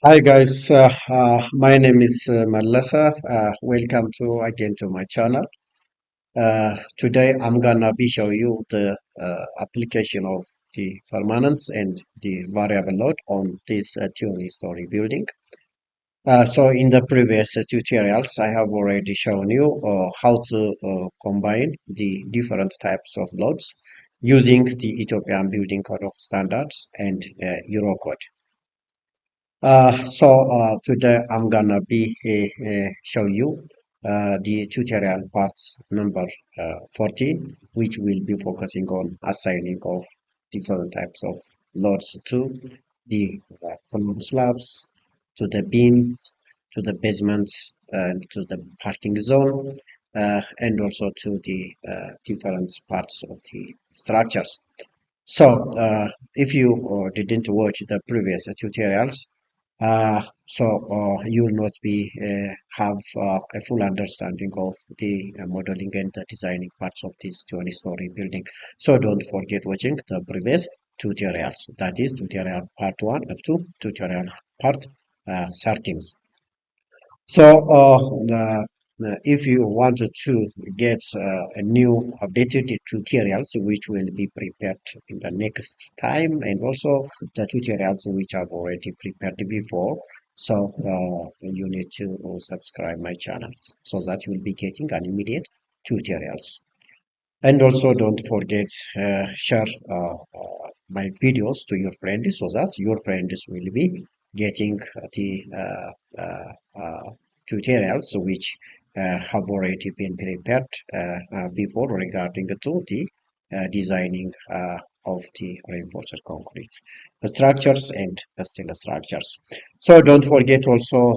Hi guys, my name is Malasa. Welcome to my channel. Today I'm gonna be show you the application of the permanence and the variable load on this two story building. So in the previous tutorials, I have already shown you how to combine the different types of loads using the Ethiopian Building Code of Standards and Eurocode. Today I'm gonna be show you the tutorial parts number 14, which will be focusing on assigning of different types of loads to the floor slabs, to the beams, to the basements, and to the parking zone, and also to the different parts of the structures. If you didn't watch the previous tutorials, you will not be have a full understanding of the modeling and the designing parts of this 20-story building. So don't forget watching the previous tutorials. That is tutorial part 1 up to tutorial part 13. So, if you wanted to get a new updated tutorials, which will be prepared in the next time, and also the tutorials which I've already prepared before, you need to subscribe my channel so that you will be getting an immediate tutorials. And also don't forget share my videos to your friends so that your friends will be getting the tutorials which have already been prepared before regarding to the designing of the reinforced concrete structures and steel structures. So don't forget also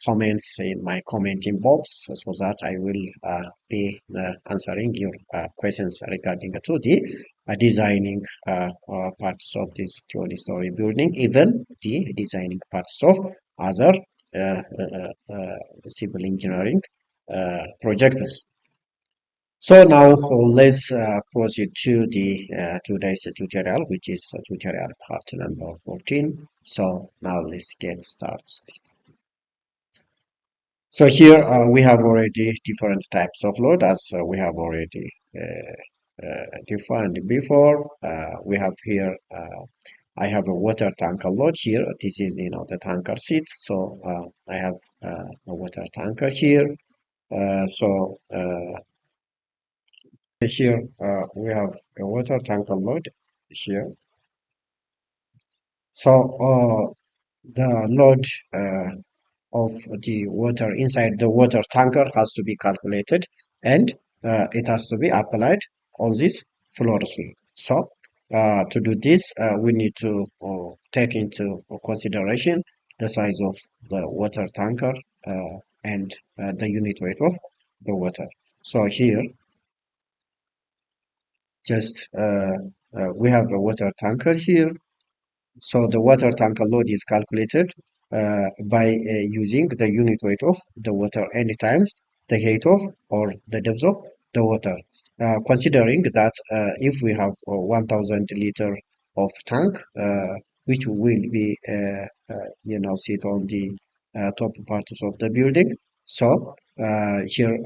comments in my commenting box so that I will be answering your questions regarding to the designing parts of this 20-story building, even the designing parts of other civil engineering projects. So now let's proceed to the today's tutorial, which is tutorial part number 14. So now let's get started. So here we have already different types of load as we have already defined before. We have here I have a water tanker load here. This is the tanker seat. So I have a water tanker here. Here we have a water tanker load here. So the load of the water inside the water tanker has to be calculated, and it has to be applied on this floor slab. So to do this, we need to take into consideration the size of the water tanker and the unit weight of the water. So here, just we have a water tanker here. So the water tanker load is calculated by using the unit weight of the water n times the height of or the depth of the water. Considering that if we have 1000 liter of tank, which will be sit on the top parts of the building. So here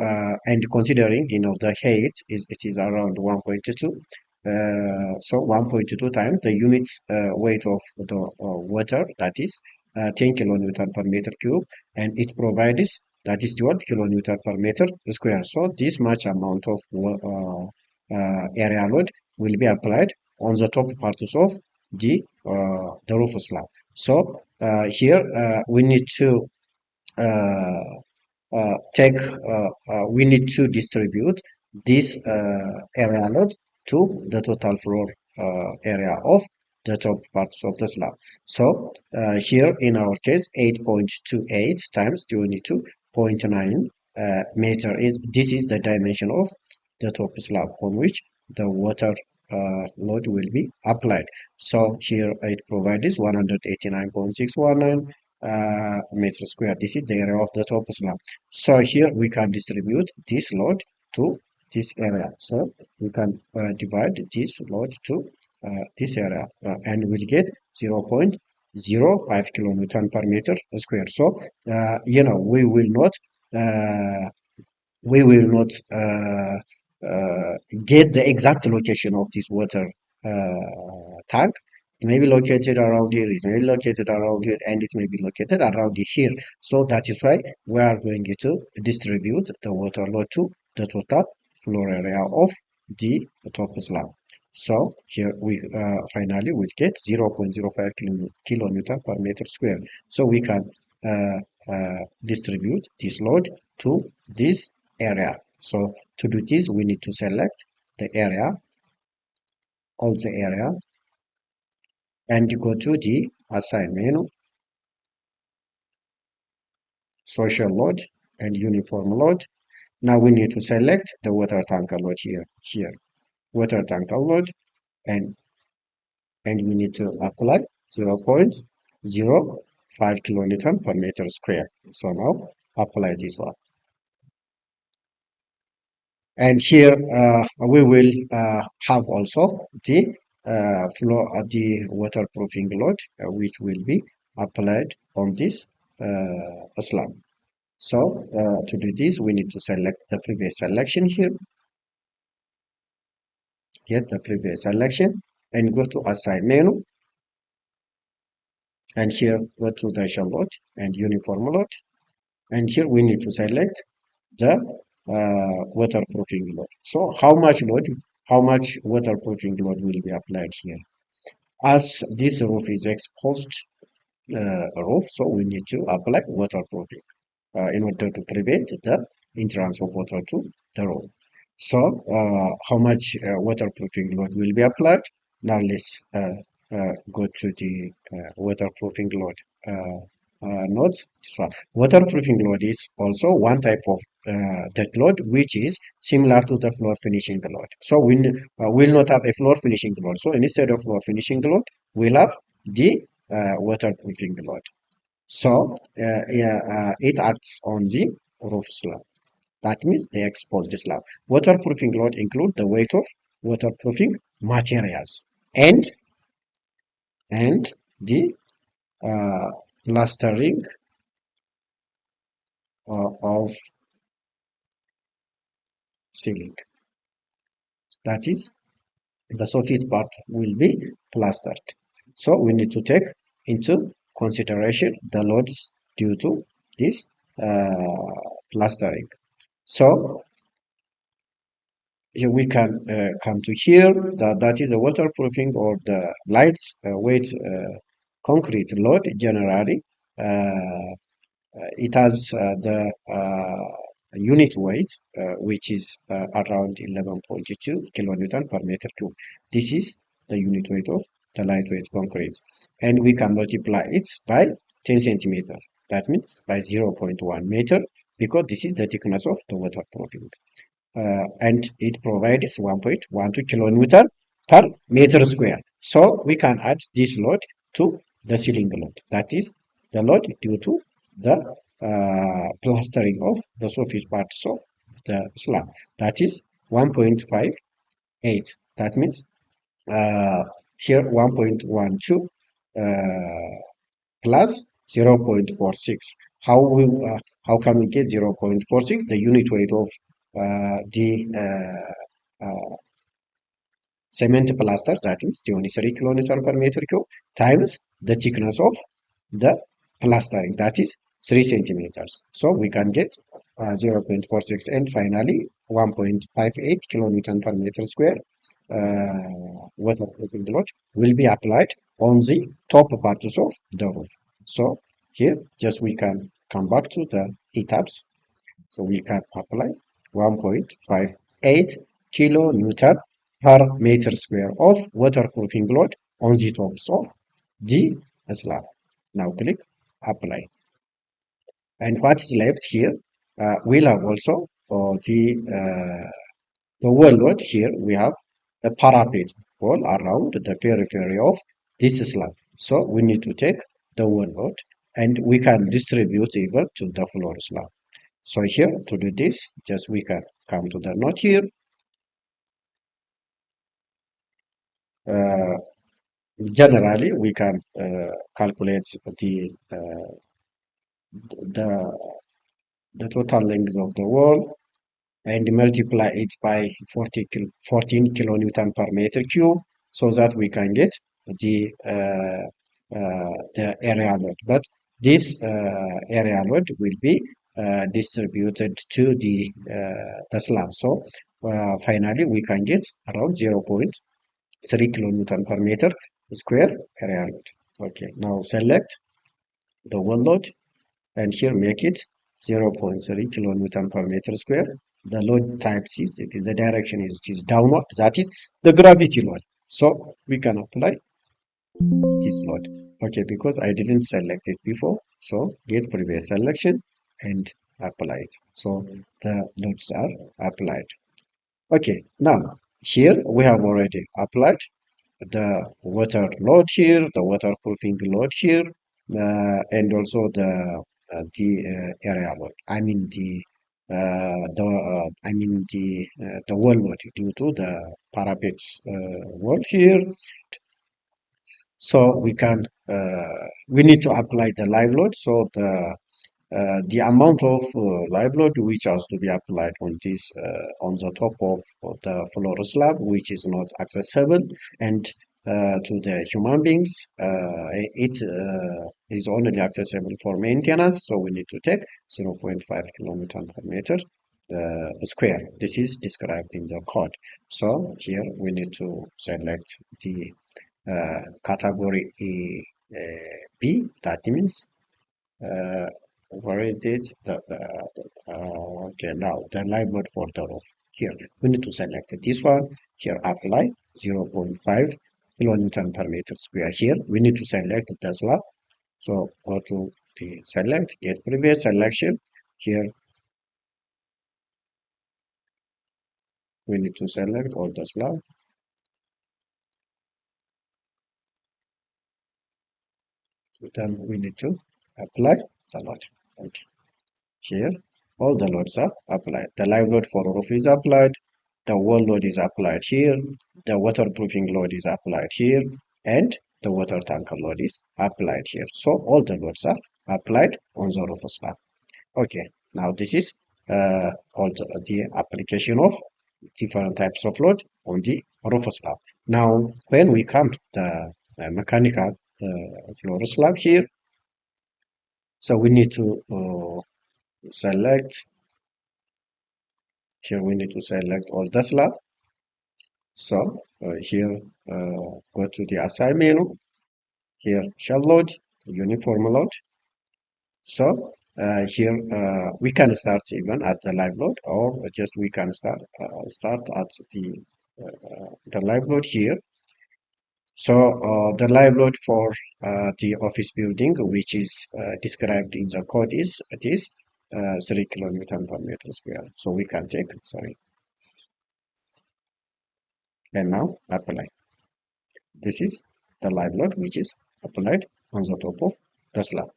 and considering the height is it is around 1.2, so 1.2 times the unit weight of the water, that is 10 kilonewton per meter cube, and it provides that is 12 kilonewton per meter square. So this much amount of area load will be applied on the top parts of the roof slab. So here we need to uh, we need to distribute this area load to the total floor area of the top parts of the slab. So here in our case 8.28 times 22.9 meter is this is the dimension of the top slab on which the water load will be applied. So here it provides 189.619 meter square. This is the area of the top slab. So here we can distribute this load to this area. So we can divide this load to this area and we'll get 0. 0.05 kilonewton per meter square. So uh, we will not get the exact location of this water tank. It may be located around here, it may be located around here, and it may be located around here. So that is why we are going to distribute the water load to the total floor area of the top slab. So here we finally will get 0.05 kilonewton per meter square. So we can distribute this load to this area. So to do this, we need to select the area, all the area, and go to the assign menu, social load, and uniform load. Now we need to select the water tanker load here, water tanker load, and we need to apply 0.05 kilonewton per meter square. So now apply this one. And here we will have also the the waterproofing load which will be applied on this slab. So to do this, we need to select the previous selection here, get the previous selection, and go to assign menu, and here go to the load and uniform load, and here we need to select the waterproofing load. So how much waterproofing load will be applied here? As this roof is exposed roof, so we need to apply waterproofing in order to prevent the entrance of water to the roof. So how much waterproofing load will be applied? Now let's go to the waterproofing load nodes. So waterproofing load is also one type of dead load which is similar to the floor finishing load. So we will not have a floor finishing load. So instead of floor finishing load, we'll have the waterproofing load. So it acts on the roof slab. That means the exposed slab. Waterproofing load include the weight of waterproofing materials and the plastering of ceiling. That is, the soffit part will be plastered. So we need to take into consideration the loads due to this plastering. So here we can come to here that is a waterproofing or the light weight concrete load generally. It has the unit weight which is around 11.2 kilonewton per meter cube. This is the unit weight of the lightweight concrete, and we can multiply it by 10 centimeter. That means by 0.1 meter, because this is the thickness of the waterproofing. And it provides 1.12 kilonewton per meter square. So we can add this load to the ceiling load. That is the load due to the plastering of the surface parts of the slab. That is 1.58. That means here 1.12 plus 0.46. How can we get 0.46? The unit weight of the cement plaster, that is 23 kilonewton per meter cube, times the thickness of the plastering, that is 3 centimeters. So we can get 0.46, and finally 1.58 kilonewton per meter square waterproofing load will be applied on the top parts of the roof. So here just we can come back to the etabs. So we can apply 1.58 kilonewton per meter square of waterproofing load on the tops of the slab. Now click apply. And what is left here, we'll have also the wall load. Here we have a parapet wall around the periphery of this slab. So we need to take the wall load and we can distribute even to the floor slab. So here to do this, just we can come to the node here. Generally, we can calculate the the total length of the wall and multiply it by 14 kilonewton per meter cube so that we can get the area load. But this area load will be distributed to the slab. So finally, we can get around 0.3 kilonewton per meter square area load. Okay, now select the wall load and here make it 0.3 kilonewton per meter square. The load type is, it is the direction is, it is downward, that is the gravity load. So we can apply this load. Okay, because I didn't select it before, so get previous selection and apply it. So the loads are applied. Okay, now here we have already applied the water load here, the waterproofing load here, and also the area load. I mean the wall load due to the parapet wall here. So we need to apply the live load. So the amount of live load which has to be applied on this on the top of the floor slab, which is not accessible, and to the human beings, it is only accessible for maintenance. So we need to take 0.5 kilometer per meter square. This is described in the code. So here we need to select the category B. That means where it is okay, now the live load for the roof. Here we need to select this one. Here apply 0.5 kilonewton per meter square. Here we need to select the slab. So go to the select, get previous selection. Here we need to select all the slab. Then we need to apply the load. Okay. Here, all the loads are applied. The live load for roof is applied. The wall load is applied here. The waterproofing load is applied here. And the water tanker load is applied here. So all the loads are applied on the roof slab. Okay, now this is all the application of different types of load on the roof slab. Now, when we come to the mechanical floor slab here, so we need to select. Here we need to select all the slab. So here go to the assign menu. Here shell load, uniform load. So here we can start even at the live load, or just we can start at the live load here. So the live load for the office building, which is described in the code, is it is 3 kilonewton per meter square. So we can take 3 and now apply. This is the live load which is applied on the top of the slab.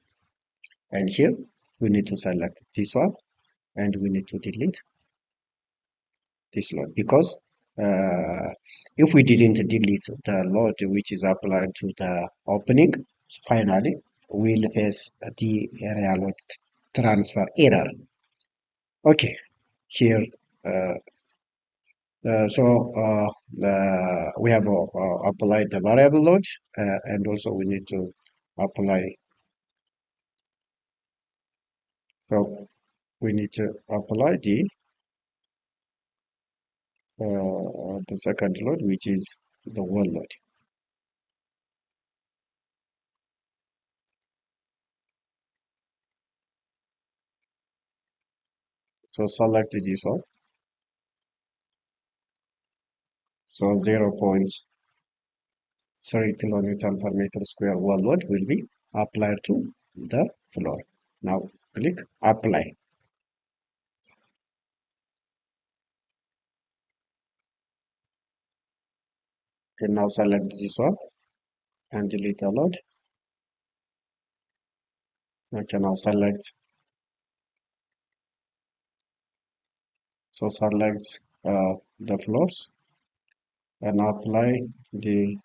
And here we need to select this one and we need to delete this load because if we didn't delete the load which is applied to the opening, finally we'll face the area load transfer error. Okay, here uh, we have applied the variable load and also we need to apply. So we need to apply the second load, which is the wall load. So select this one. So 0.3 kilonewton per meter square wall load will be applied to the floor. Now click apply. Okay, now select this one and delete the load. Okay, now select. So select the floors and apply the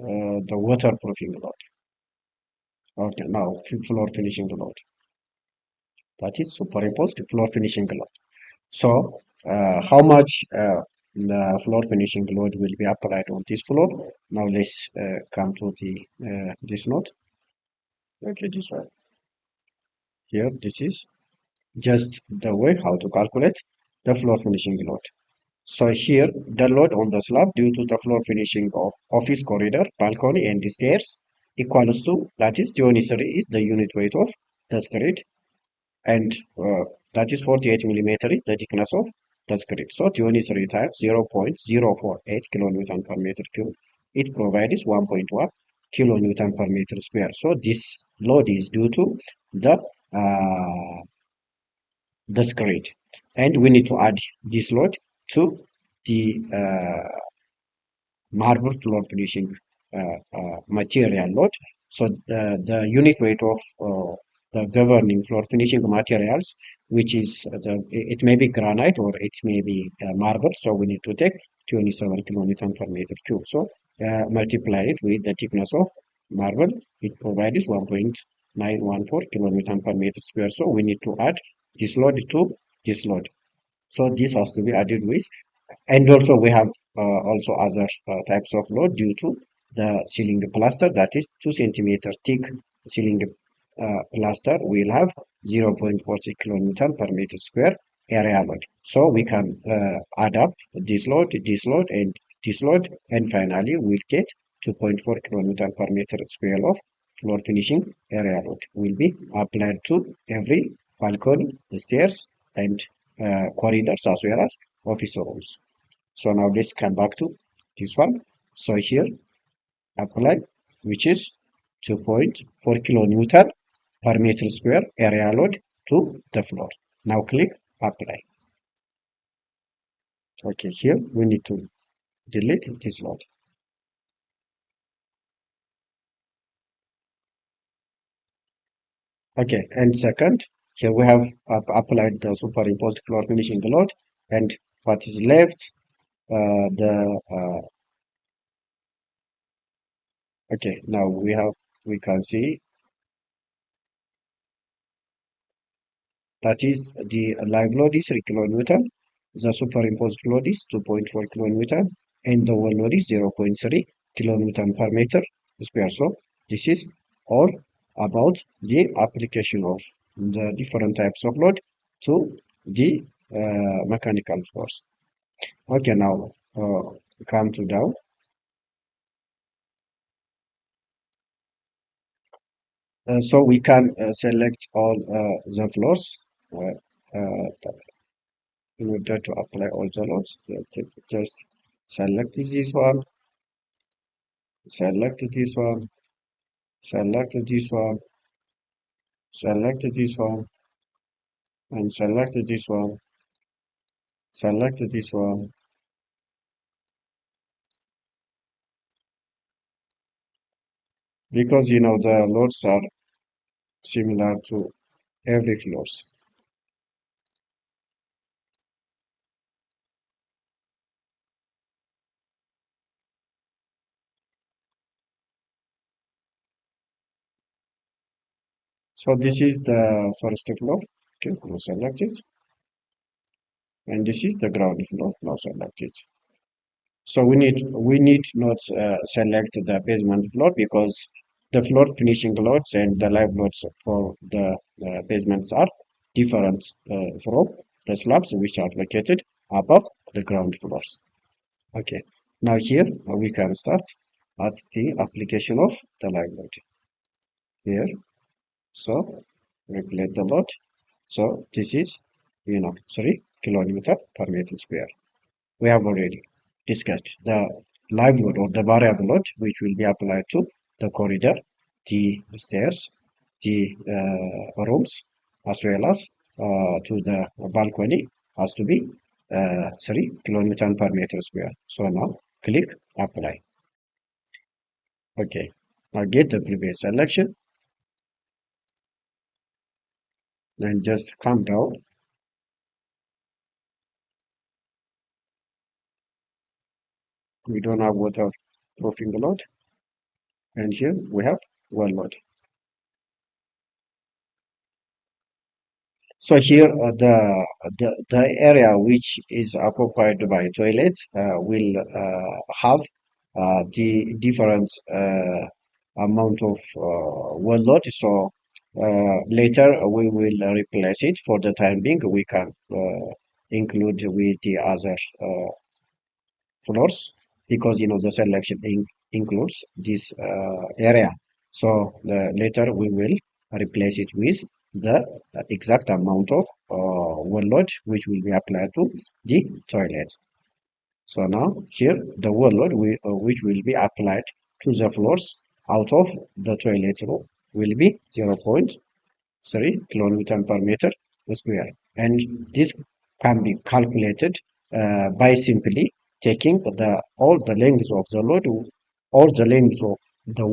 the waterproofing load. Okay, now floor finishing load. That is superimposed floor finishing load. So, how much the floor finishing load will be applied on this floor? Now let's come to the this note. Okay, this one here. This is just the way how to calculate the floor finishing load. So here, the load on the slab due to the floor finishing of office corridor, balcony, and the stairs equals to, that is, Dionisary is the unit weight of the screed, and that is 48 millimeter is the thickness of the screed. So Dionisary times 0.048 kilonewton per meter cube. It provides 1.1 kilonewton per meter square. So this load is due to uh, the screed, and we need to add this load to the marble floor finishing material load. So the unit weight of the governing floor finishing materials, which is it may be granite or it may be marble. So we need to take 27 kilonewton per meter cube. So multiply it with the thickness of marble. It provides 1.914 kilonewton per meter square. So we need to add this load to this load. So this has to be added with, and also we have also other types of load due to the ceiling plaster, that is 2 centimeter thick ceiling plaster will have 0.46 kilonewton per meter square area load. So we can add up this load, and this load, and finally we'll get 2.4 kilonewton per meter square of floor finishing area load will be applied to every balcony, stairs, and corridors as well as office rooms. So now let's come back to this one. So here apply, which is 2.4 kilonewton per meter square area load to the floor. Now click apply. Okay, here we need to delete this load. Okay, and second, here we have applied the superimposed floor finishing load, and what is left, the okay, now we can see that is the live load is 3 kilonewton, the superimposed load is 2.4 kilonewton, and the wall load is 0.3 kilonewton per meter square. So this is all about the application of the different types of load to the mechanical force. Okay, now come to down. So we can select all the floors in order to apply all the loads. So just select this one, select this one, select this one, select this one, and select this one, select this one. Because you know the loads are similar to every floors. So this is the first floor. Okay, now select it. And this is the ground floor. Now select it. So we need not select the basement floor because the floor finishing loads and the live loads for the basements are different from the slabs which are located above the ground floors. Okay, now here we can start at the application of the live load here. So regulate the load. So this is 3 kilonewton per meter square. We have already discussed the live load or the variable load which will be applied to the corridor, the stairs, the rooms, as well as to the balcony has to be 3 kilonewton per meter square. So now click apply. Okay, now get the previous selection and just come down. We don't have waterproofing load. and here we have one load. So here the area which is occupied by toilet will have the different amount of workload. So later we will replace it. For the time being, we can include with the other floors, because the selection includes this area. So later we will replace it with the exact amount of workload which will be applied to the toilet. So now here the workload which will be applied to the floors out of the toilet room will be 0.3 kilonewton per meter square, and this can be calculated by simply taking all the lengths of the load, all the lengths of the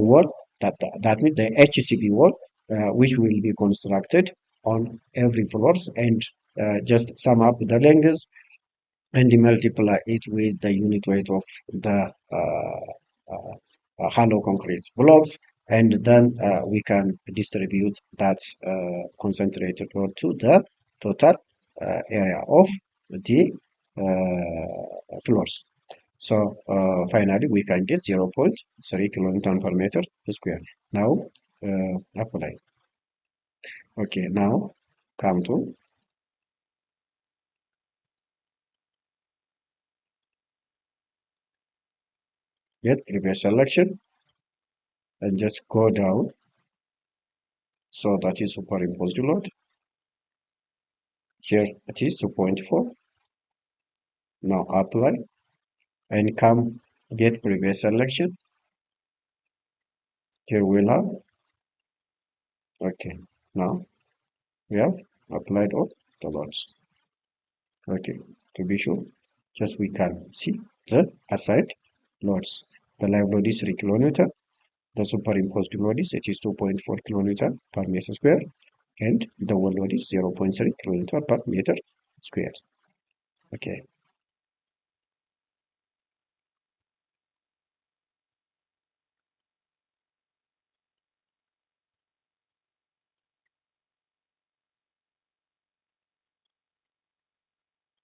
wall, that means the HCB wall, which will be constructed on every floors, and just sum up the lengths and multiply it with the unit weight of the hollow concrete blocks, and then we can distribute that concentrated load to the total area of the floors. So finally we can get 0.3 kilonewton per meter square. Now apply. Okay, now come to get previous selection and just go down. So that is superimposed load. Here it is 2.4. Now apply and come get previous selection. Here we'll have, okay, now we have applied all the loads. Okay, to be sure, just we can see the assigned loads. The live load is 3 kilonewton. The superimposed load is, it is 2.4 kilonewton per meter square, and the wall load is 0.3 kilonewton per meter square. Okay.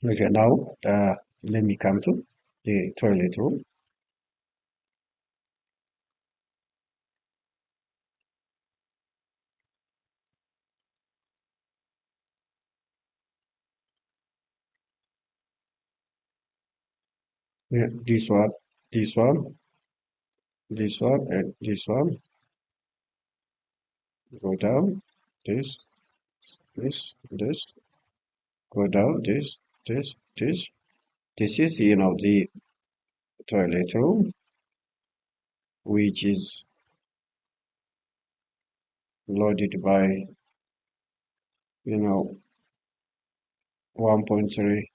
Okay, now let me come to the toilet room. Yeah, this one, this one, and this one. Go down. This. Go down. This. This is, the toilet room, which is loaded by, 1.3,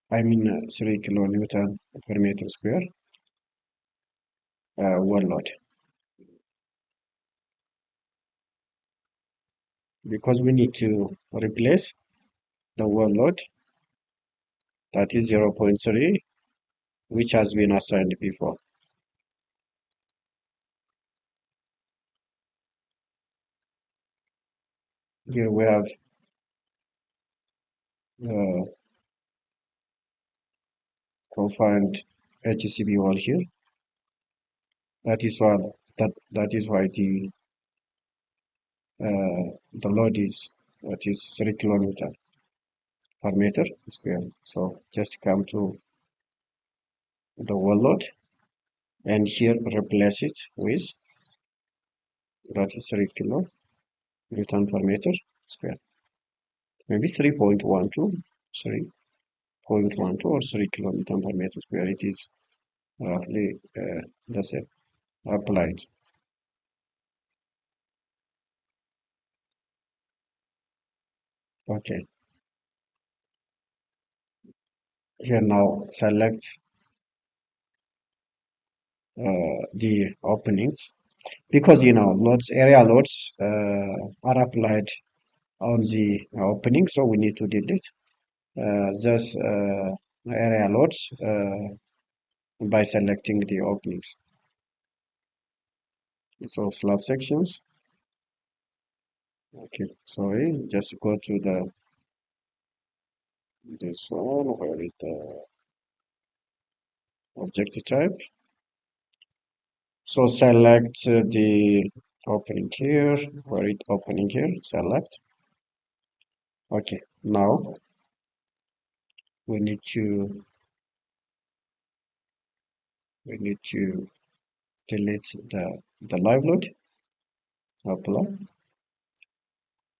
3 kilonewton per meter square wall load. Because we need to replace the wall load, that is 0.3, which has been assigned before. Here we have confined HCB wall here. That is why the load is, that is 3 kilonewton per meter square. So just come to the wall load and here replace it with, that is 3 kilonewton per meter square. Maybe 3.12, 3.12 or 3 kilonewton per meter square. It is roughly the same. Applied. Okay. Here now select the openings, because loads, area loads are applied on the opening, so we need to delete this area loads by selecting the openings. So slab sections. Okay, sorry, just go to this one. Where is the object type? So select the opening here. Where is opening here? Select. Okay, now we need to delete the live load. Apply.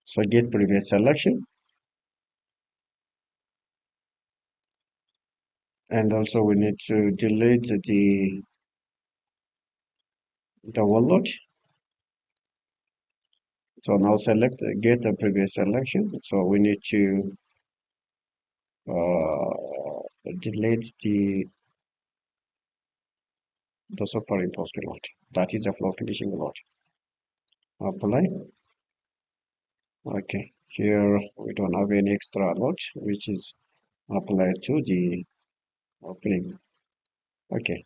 So get previous selection, and also we need to delete the wall load. So now select get the previous selection. So we need to delete the superimposed load. That is the floor finishing load. Apply. Okay. Here we don't have any extra load, which is applied to the opening. Okay.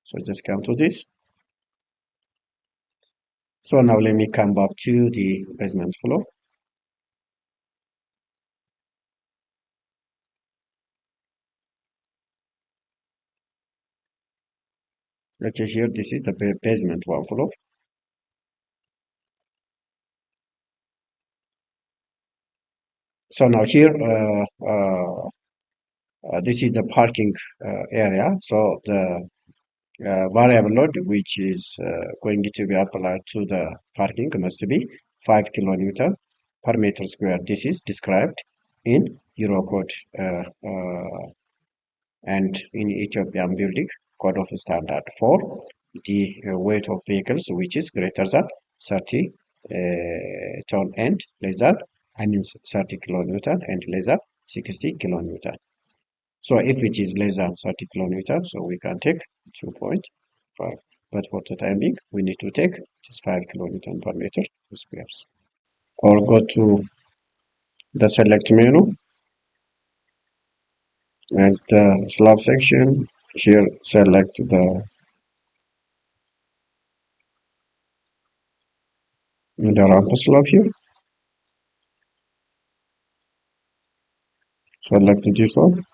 So just come to this. So now let me come back to the basement floor. Okay, here this is the basement one floor. So now here, this is the parking area. So the variable load which is going to be applied to the parking must be 5 kilonewton per meter square. This is described in Eurocode and in Ethiopian building code of standard for the weight of vehicles which is greater than 30 ton and less than 30 kilonewton and less than 60 kilonewton. So if it is less than 30 kilonewton, so we can take 2.5. But for the time being, we need to take just 5 kilonewton per meter squares. Or go to the select menu and the slab section. Here, select the ramp slab here. Select this one.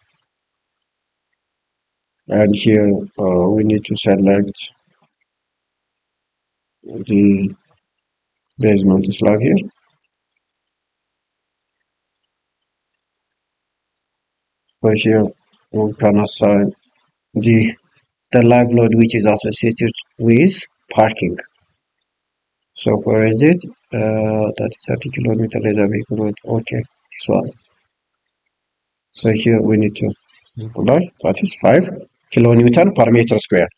And here we need to select the basement slab here. So here we can assign the live load which is associated with parking. So where is it? That is 30 kilometer laser vehicle road. Okay, this one. So here we need to apply. That is 5 kilonewton per meter square.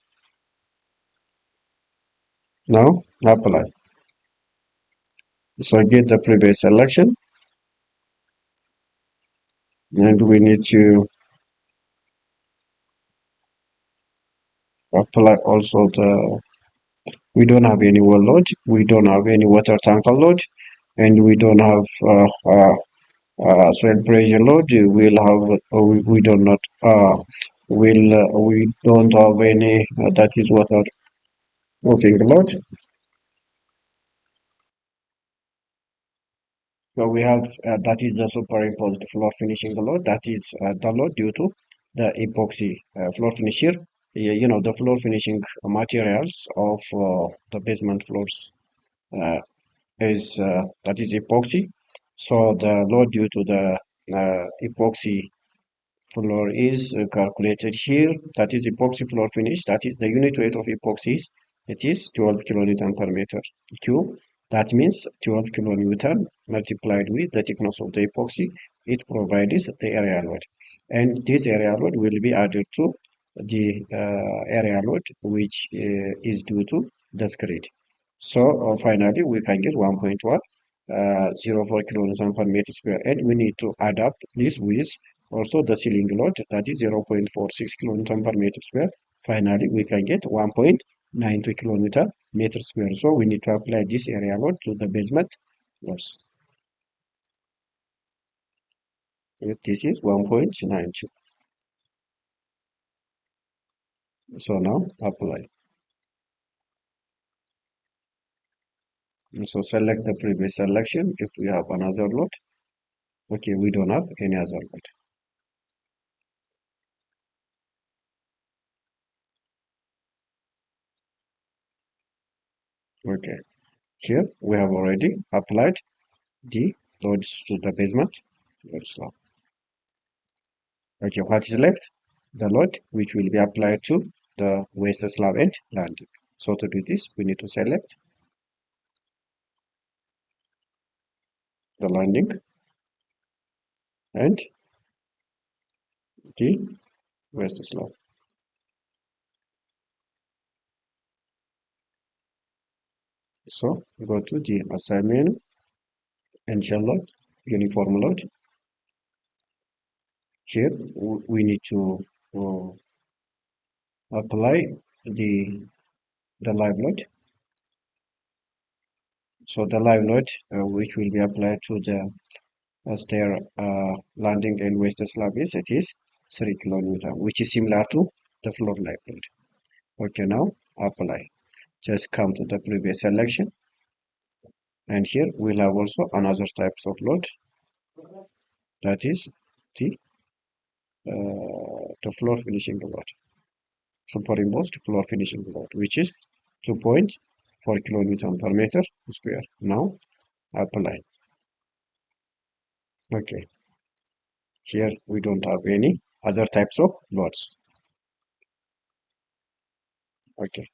Now apply. So get the previous selection, and we need to apply also the. We don't have any wall load. We don't have any water tanker load, and we don't have soil pressure load. We'll have we do not we don't have any that is water working load. So we have that is the superimposed floor finishing load. That is the load due to the epoxy floor finisher. You know the floor finishing materials of the basement floors is that is epoxy. So the load due to the epoxy floor is calculated here. That is epoxy floor finish. That is the unit weight of epoxies. It is 12 kilonewton per meter cube. That means 12 kilonewton multiplied with the thickness of the epoxy. It provides the area load. And this area load will be added to the area load which is due to the screed. So finally we can get 1.1 04 kilonewton per meter square, and we need to adapt this with also the ceiling load, that is 0.46 kilonewton per meter square. Finally, we can get 1.92 kilonewton meter square. So we need to apply this area load to the basement floors. This is 1.92. So now apply. So select the previous selection if we have another load. Okay, we don't have any other load. Okay, here we have already applied the loads to the basement floor slab. Okay, what is left? The load which will be applied to the waste slab and landing. So to do this, we need to select the landing and the waste slab. So go to the assign menu and shell load, uniform load. Here we need to uh, apply the the live load. So the live load which will be applied to the stair landing and waste slab it is 3 kilonewton, which is similar to the floor live load. Okay, now apply. Just come to the previous selection, and here we'll have also another types of load, that is the floor finishing load, superimposed floor finishing load, which is 2.4 kilonewton per meter square. Now apply. Okay, here we don't have any other types of loads. Okay,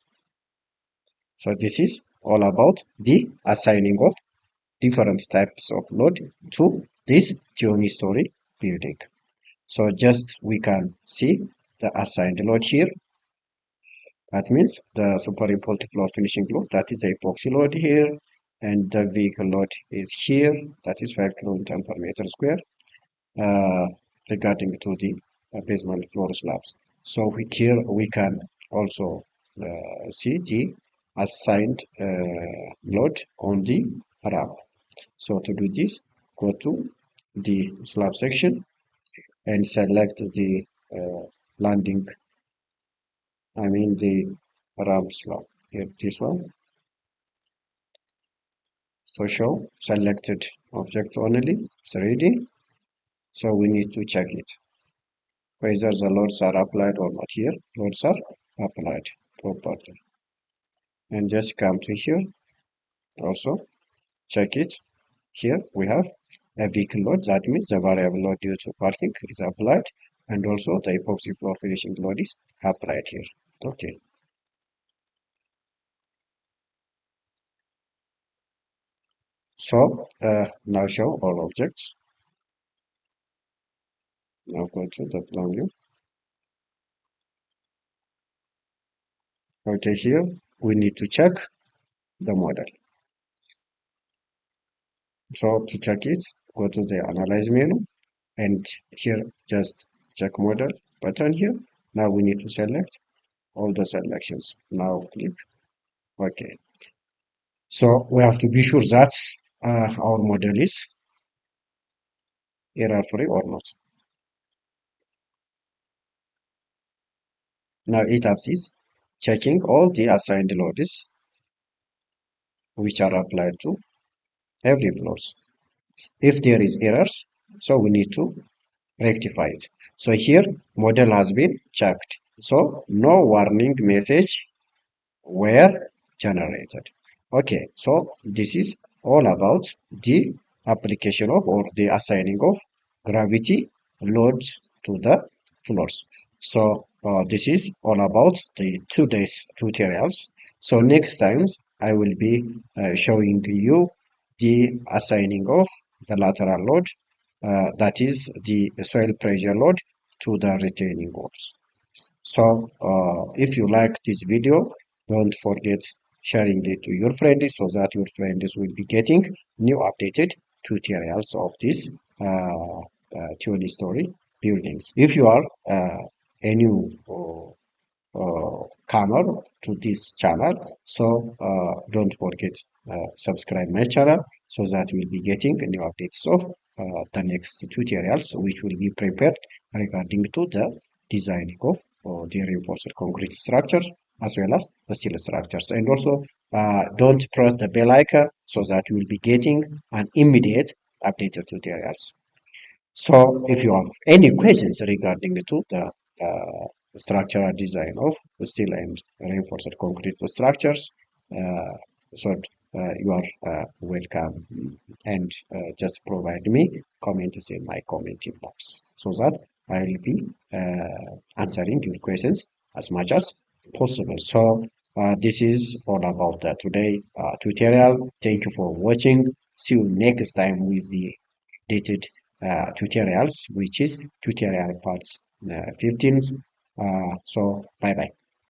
so this is all about the assigning of different types of load to this 2-story building. So just we can see the assigned load here. That means the superimposed floor finishing load, that is the epoxy load here, and the vehicle load is here, that is 5 kilonewton per meter square, uh, regarding to the basement floor slabs. So here we can also see the assigned load on the ramp. So to do this, go to the slab section and select the landing, the ramp slab. Here, this one. So show selected object only. It's ready. So we need to check it, whether the loads are applied or not. Here, loads are applied properly. And just come to here. Also, check it. Here we have a vehicle load. That means the variable load due to parking is applied. And also the epoxy floor finishing load is applied here. Okay. So now show all objects. Now go to the plan view. Okay, here we need to check the model. So to check it, go to the analyze menu and here just check model button here. Now we need to select all the selections. Now click OK. So we have to be sure that our model is error free or not. Now etabs is checking all the assigned loads which are applied to every floors. If there is errors, so we need to rectify it. So here model has been checked. So no warning message were generated. Okay, so this is all about the application of or the assigning of gravity loads to the floors. So this is all about the today's tutorials. So next times I will be showing you the assigning of the lateral load, that is the soil pressure load to the retaining walls. So if you like this video, don't forget sharing it to your friends so that your friends will be getting new updated tutorials of this 20-story buildings. If you are a new comer to this channel, so don't forget subscribe my channel so that you will be getting new updates of the next tutorials which will be prepared regarding to the designing of or the reinforced concrete structures as well as the steel structures. And also don't press the bell icon so that you will be getting an immediate updated tutorials. So if you have any questions regarding to the structural design of steel and reinforced concrete structures, uh, so you are welcome, and just provide me comments in my commenting box so that I will be answering your questions as much as possible. So this is all about today tutorial. Thank you for watching. See you next time with the dated tutorials, which is tutorial parts 15. So bye bye.